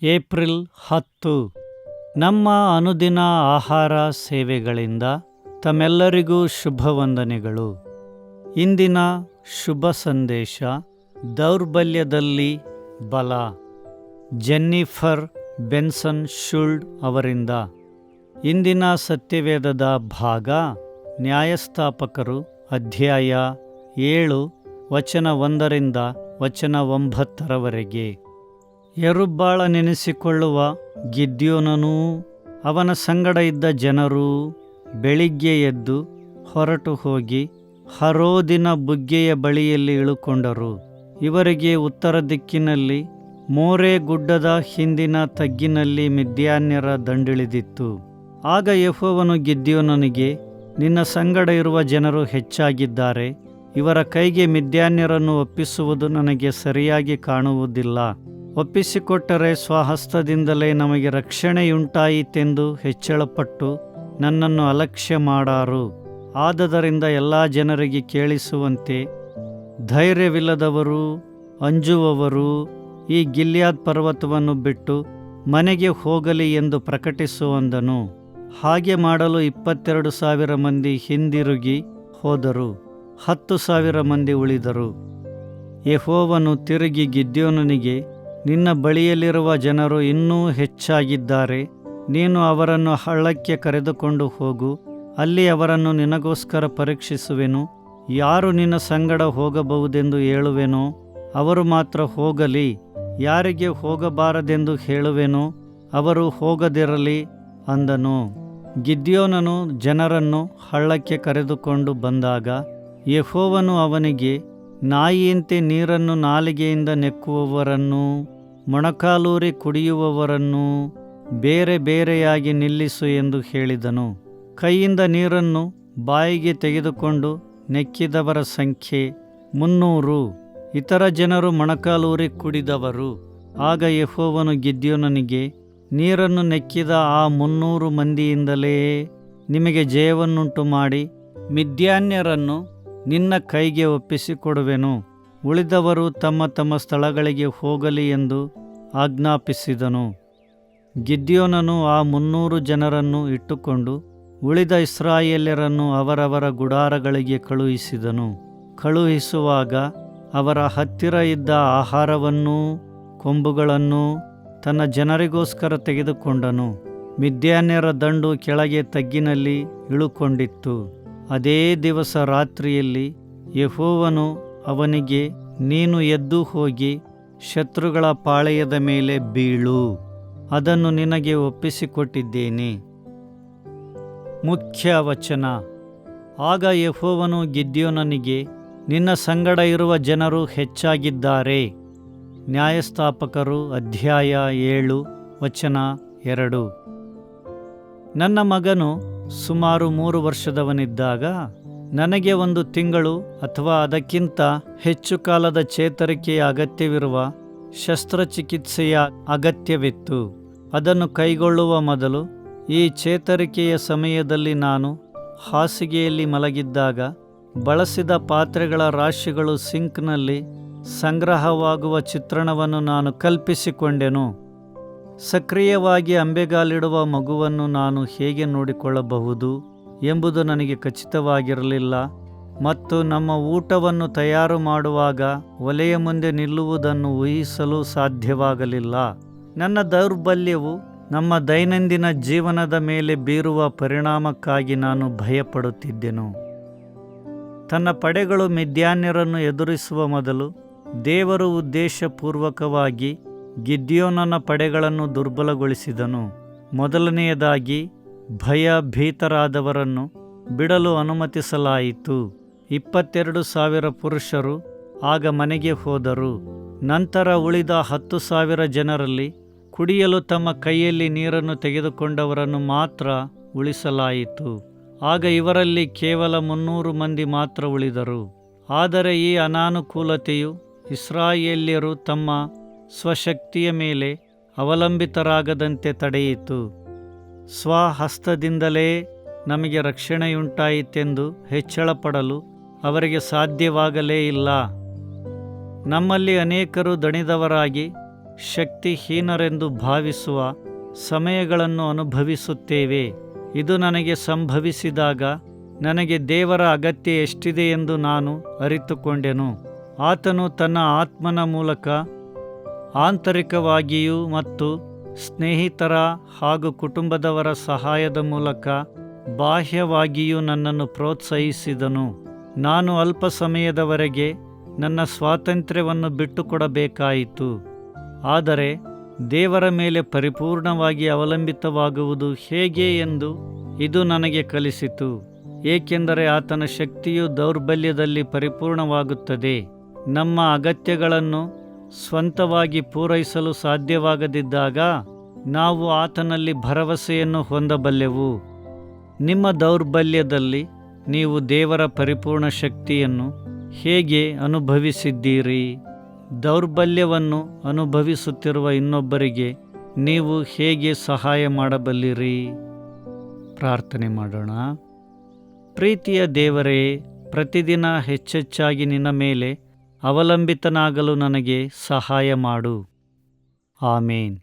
April 10 ನಮ್ಮ ಅನುದಿನ ಆಹಾರ ಸೇವೆಗಳಿಂದ ತಮ್ಮೆಲ್ಲರಿಗೂ ಶುಭವಂದನೆಗಳು. ಇಂದಿನ ಶುಭ ಸಂದೇಶ ದೌರ್ಬಲ್ಯದಲ್ಲಿ ಬಲ. ಜೆನ್ನಿಫರ್ ಬೆನ್ಸನ್ ಶುಲ್ಡ್ ಅವರಿಂದ. ಇಂದಿನ ಸತ್ಯವೇದದ ಭಾಗ ನ್ಯಾಯಸ್ಥಾಪಕರು ಅಧ್ಯಾಯ 7 ವಚನ 1ರಿಂದ ವಚನ 9ರವರೆಗೆ. ಯರುಬ್ಬಾಳನೆನಿಸಿಕೊಳ್ಳುವ ಗಿದ್ಯೋನನೂ ಅವನ ಸಂಗಡ ಇದ್ದ ಜನರೂ ಬೆಳಿಗ್ಗೆ ಎದ್ದು ಹೊರಟು ಹೋಗಿ ಹರೋದಿನ ಬುಗ್ಗೆಯ ಬಳಿಯಲ್ಲಿ ಇಳುಕೊಂಡರು. ಇವರಿಗೆ ಉತ್ತರ ದಿಕ್ಕಿನಲ್ಲಿ ಮೋರೆ ಗುಡ್ಡದ ಹಿಂದಿನ ತಗ್ಗಿನಲ್ಲಿ ಮಿದ್ಯಾನ್ಯರ ದಂಡಿಳಿದಿತ್ತು. ಆಗ ಯೆಹೋವನು ಗಿದ್ಯೋನನಿಗೆ, ನಿನ್ನ ಸಂಗಡ ಇರುವ ಜನರು ಹೆಚ್ಚಾಗಿದ್ದಾರೆ, ಇವರ ಕೈಗೆ ಮಿದ್ಯಾನ್ಯರನ್ನು ಒಪ್ಪಿಸುವುದು ನನಗೆ ಸರಿಯಾಗಿ ಕಾಣುವುದಿಲ್ಲ. ಒಪ್ಪಿಸಿಕೊಟ್ಟರೆ ಸ್ವಹಸ್ತದಿಂದಲೇ ನಮಗೆ ರಕ್ಷಣೆಯುಂಟಾಯಿತೆಂದು ಹೆಚ್ಚಳಪಟ್ಟು ನನ್ನನ್ನು ಅಲಕ್ಷ್ಯ ಮಾಡಾರು. ಆದದರಿಂದ ಎಲ್ಲ ಜನರಿಗೆ ಕೇಳಿಸುವಂತೆ ಧೈರ್ಯವಿಲ್ಲದವರು, ಅಂಜುವವರು ಈ ಗಿಲ್ಯಾದ್ ಪರ್ವತವನ್ನು ಬಿಟ್ಟು ಮನೆಗೆ ಹೋಗಲಿ ಎಂದು ಪ್ರಕಟಿಸುವಂದನು. ಹಾಗೆ ಮಾಡಲು 22,000 ಮಂದಿ ಹಿಂದಿರುಗಿ ಹೋದರು, 10,000 ಮಂದಿ ಉಳಿದರು. ಯೆಹೋವನು ತಿರುಗಿ ಗಿದ್ಯೋನನಿಗೆ, ನಿನ್ನ ಬಳಿಯಲ್ಲಿರುವ ಜನರು ಇನ್ನೂ ಹೆಚ್ಚಾಗಿದ್ದಾರೆ, ನೀನು ಅವರನ್ನು ಹಳ್ಳಕ್ಕೆ ಕರೆದುಕೊಂಡು ಹೋಗು, ಅಲ್ಲಿ ಅವರನ್ನು ನಿನಗೋಸ್ಕರ ಪರೀಕ್ಷಿಸುವೆನು. ಯಾರು ನಿನ್ನ ಸಂಗಡ ಹೋಗಬಹುದೆಂದು ಹೇಳುವೆನೋ ಅವರು ಮಾತ್ರ ಹೋಗಲಿ, ಯಾರಿಗೆ ಹೋಗಬಾರದೆಂದು ಹೇಳುವೆನೋ ಅವರು ಹೋಗದಿರಲಿ ಅಂದನು. ಗಿದ್ಯೋನನು ಜನರನ್ನು ಹಳ್ಳಕ್ಕೆ ಕರೆದುಕೊಂಡು ಬಂದಾಗ ಯೆಹೋವನು ಅವನಿಗೆ, ನಾಯಿಯಂತೆ ನೀರನ್ನು ನಾಲಿಗೆಯಿಂದ ನೆಕ್ಕುವವರನ್ನೂ ಮೊಣಕಾಲೂರಿ ಕುಡಿಯುವವರನ್ನೂ ಬೇರೆ ಬೇರೆಯಾಗಿ ನಿಲ್ಲಿಸು ಎಂದು ಹೇಳಿದನು. ಕೈಯಿಂದ ನೀರನ್ನು ಬಾಯಿಗೆ ತೆಗೆದುಕೊಂಡು ನೆಕ್ಕಿದವರ ಸಂಖ್ಯೆ 300, ಇತರ ಜನರು ಮೊಣಕಾಲೂರಿ ಕುಡಿದವರು. ಆಗ ಯೆಹೋವನು ಗಿದ್ಯೋನನಿಗೆ, ನೀರನ್ನು ನೆಕ್ಕಿದ ಆ 300 ಮಂದಿಯಿಂದಲೇ ನಿಮಗೆ ಜಯವನ್ನುಂಟು ಮಾಡಿ ಮಿದ್ಯಾನ್ಯರನ್ನು ನಿನ್ನ ಕೈಗೆ ಒಪ್ಪಿಸಿಕೊಡುವೆನು. ಉಳಿದವರು ತಮ್ಮ ತಮ್ಮ ಸ್ಥಳಗಳಿಗೆ ಹೋಗಲಿ ಎಂದು ಆಜ್ಞಾಪಿಸಿದನು. ಗಿದ್ಯೋನನು ಆ 300 ಜನರನ್ನು ಇಟ್ಟುಕೊಂಡು ಉಳಿದ ಇಸ್ರಾಯೇಲ್ಯರನ್ನು ಅವರವರ ಗುಡಾರಗಳಿಗೆ ಕಳುಹಿಸಿದನು. ಕಳುಹಿಸುವಾಗ ಅವರ ಹತ್ತಿರ ಇದ್ದ ಆಹಾರವನ್ನೂ ಕೊಂಬುಗಳನ್ನೂ ತನ್ನ ಜನರಿಗೋಸ್ಕರ ತೆಗೆದುಕೊಂಡನು. ಮಿದ್ಯಾನ್ಯರ ದಂಡು ಕೆಳಗೆ ತಗ್ಗಿನಲ್ಲಿ ಇಳುಕೊಂಡಿತ್ತು. ಅದೇ ದಿವಸ ರಾತ್ರಿಯಲ್ಲಿ ಯೆಹೋವನು ಅವನಿಗೆ, ನೀನು ಎದ್ದು ಹೋಗಿ ಶತ್ರುಗಳ ಪಾಳೆಯದ ಮೇಲೆ ಬೀಳು, ಅದನ್ನು ನಿನಗೆ ಒಪ್ಪಿಸಿಕೊಟ್ಟಿದ್ದೇನೆ. ಮುಖ್ಯ ವಚನ. ಆಗ ಯೆಹೋವನು ಗಿದ್ಯೋನನಿಗೆ, ನಿನ್ನ ಸಂಗಡ ಇರುವ ಜನರು ಹೆಚ್ಚಾಗಿದ್ದಾರೆ. ನ್ಯಾಯಸ್ಥಾಪಕರು ಅಧ್ಯಾಯ 7 ವಚನ 2. ನನ್ನ ಮಗನು ಸುಮಾರು 3 ವರ್ಷದವನಿದ್ದಾಗ ನನಗೆ 1 ತಿಂಗಳು ಅಥವಾ ಅದಕ್ಕಿಂತ ಹೆಚ್ಚು ಕಾಲದ ಚೇತರಿಕೆಯ ಅಗತ್ಯವಿರುವ ಶಸ್ತ್ರಚಿಕಿತ್ಸೆಯ ಅಗತ್ಯವಿತ್ತು. ಅದನ್ನು ಕೈಗೊಳ್ಳುವ ಮೊದಲು ಈ ಚೇತರಿಕೆಯ ಸಮಯದಲ್ಲಿ ನಾನು ಹಾಸಿಗೆಯಲ್ಲಿ ಮಲಗಿದ್ದಾಗ ಬಳಸಿದ ಪಾತ್ರೆಗಳ ರಾಶಿಗಳು ಸಿಂಕ್ನಲ್ಲಿ ಸಂಗ್ರಹವಾಗುವ ಚಿತ್ರಣವನ್ನು ನಾನು ಕಲ್ಪಿಸಿಕೊಂಡೆನು. ಸಕ್ರಿಯವಾಗಿ ಅಂಬೆಗಾಲಿಡುವ ಮಗುವನ್ನು ನಾನು ಹೇಗೆ ನೋಡಿಕೊಳ್ಳಬಹುದು ಎಂಬುದು ನನಗೆ ಖಚಿತವಾಗಿರಲಿಲ್ಲ, ಮತ್ತು ನಮ್ಮ ಊಟವನ್ನು ತಯಾರು ಮಾಡುವಾಗ ಒಲೆಯ ಮುಂದೆ ನಿಲ್ಲುವುದನ್ನು ಊಹಿಸಲು ಸಾಧ್ಯವಾಗಲಿಲ್ಲ. ನನ್ನ ದೌರ್ಬಲ್ಯವು ನಮ್ಮ ದೈನಂದಿನ ಜೀವನದ ಮೇಲೆ ಬೀರುವ ಪರಿಣಾಮಕ್ಕಾಗಿ ನಾನು ಭಯಪಡುತ್ತಿದ್ದೆನು. ತನ್ನ ಪಡೆಗಳು ಮಿದ್ಯಾನ್ಯರನ್ನು ಎದುರಿಸುವ ಮೊದಲು ದೇವರು ಉದ್ದೇಶಪೂರ್ವಕವಾಗಿ ಗಿದ್ಯೋನನ ಪಡೆಗಳನ್ನು ದುರ್ಬಲಗೊಳಿಸಿದನು. ಮೊದಲನೆಯದಾಗಿ ಭಯಭೀತರಾದವರನ್ನು ಬಿಡಲು ಅನುಮತಿಸಲಾಯಿತು. 22,000 ಪುರುಷರು ಆಗ ಮನೆಗೆ ಹೋದರು. ನಂತರ ಉಳಿದ 10,000 ಜನರಲ್ಲಿ ಕುಡಿಯಲು ತಮ್ಮ ಕೈಯಲ್ಲಿ ನೀರನ್ನು ತೆಗೆದುಕೊಂಡವರನ್ನು ಮಾತ್ರ ಉಳಿಸಲಾಯಿತು. ಆಗ ಇವರಲ್ಲಿ ಕೇವಲ 300 ಮಂದಿ ಮಾತ್ರ ಉಳಿದರು. ಆದರೆ ಈ ಅನಾನುಕೂಲತೆಯು ಇಸ್ರಾಯೇಲ್ಯರು ತಮ್ಮ ಸ್ವಶಕ್ತಿಯ ಮೇಲೆ ಅವಲಂಬಿತರಾಗದಂತೆ ತಡೆಯಿತು. ಸ್ವಹಸ್ತದಿಂದಲೇ ನಮಗೆ ರಕ್ಷಣೆಯುಂಟಾಯಿತೆಂದು ಹೆಚ್ಚಳಪಡಲು ಅವರಿಗೆ ಸಾಧ್ಯವಾಗಲೇ ಇಲ್ಲ. ನಮ್ಮಲ್ಲಿ ಅನೇಕರು ದಣಿದವರಾಗಿ ಶಕ್ತಿಹೀನರೆಂದು ಭಾವಿಸುವ ಸಮಯಗಳನ್ನು ಅನುಭವಿಸುತ್ತೇವೆ. ಇದು ನನಗೆ ಸಂಭವಿಸಿದಾಗ ನನಗೆ ದೇವರ ಅಗತ್ಯ ಎಷ್ಟಿದೆ ಎಂದು ನಾನು ಅರಿತುಕೊಂಡೆನು. ಆತನು ತನ್ನ ಆತ್ಮನ ಮೂಲಕ ಆಂತರಿಕವಾಗಿಯೂ ಮತ್ತು ಸ್ನೇಹಿತರ ಹಾಗೂ ಕುಟುಂಬದವರ ಸಹಾಯದ ಮೂಲಕ ಬಾಹ್ಯವಾಗಿಯೂ ನನ್ನನ್ನು ಪ್ರೋತ್ಸಾಹಿಸಿದನು. ನಾನು ಅಲ್ಪ ಸಮಯದವರೆಗೆ ನನ್ನ ಸ್ವಾತಂತ್ರ್ಯವನ್ನು ಬಿಟ್ಟುಕೊಡಬೇಕಾಯಿತು. ಆದರೆ ದೇವರ ಮೇಲೆ ಪರಿಪೂರ್ಣವಾಗಿ ಅವಲಂಬಿತವಾಗುವುದು ಹೇಗೆ ಎಂದು ಇದು ನನಗೆ ಕಲಿಸಿತು. ಏಕೆಂದರೆ ಆತನ ಶಕ್ತಿಯು ದೌರ್ಬಲ್ಯದಲ್ಲಿ ಪರಿಪೂರ್ಣವಾಗುತ್ತದೆ. ನಮ್ಮ ಅಗತ್ಯಗಳನ್ನು ಸ್ವಂತವಾಗಿ ಪೂರೈಸಲು ಸಾಧ್ಯವಾಗದಿದ್ದಾಗ ನಾವು ಆತನಲ್ಲಿ ಭರವಸೆಯನ್ನು ಹೊಂದಬಲ್ಲೆವು. ನಿಮ್ಮ ದೌರ್ಬಲ್ಯದಲ್ಲಿ ನೀವು ದೇವರ ಪರಿಪೂರ್ಣ ಶಕ್ತಿಯನ್ನು ಹೇಗೆ ಅನುಭವಿಸಿದ್ದೀರಿ? ದೌರ್ಬಲ್ಯವನ್ನು ಅನುಭವಿಸುತ್ತಿರುವ ಇನ್ನೊಬ್ಬರಿಗೆ ನೀವು ಹೇಗೆ ಸಹಾಯ ಮಾಡಬಲ್ಲಿರಿ? ಪ್ರಾರ್ಥನೆ ಮಾಡೋಣ. ಪ್ರೀತಿಯ ದೇವರೇ, ಪ್ರತಿದಿನ ಹೆಚ್ಚೆಚ್ಚಾಗಿ ನಿನ್ನ ಮೇಲೆ ಅವಲಂಬಿತನಾಗಲು ನನಗೆ ಸಹಾಯ ಮಾಡು. ಆಮೇನ್.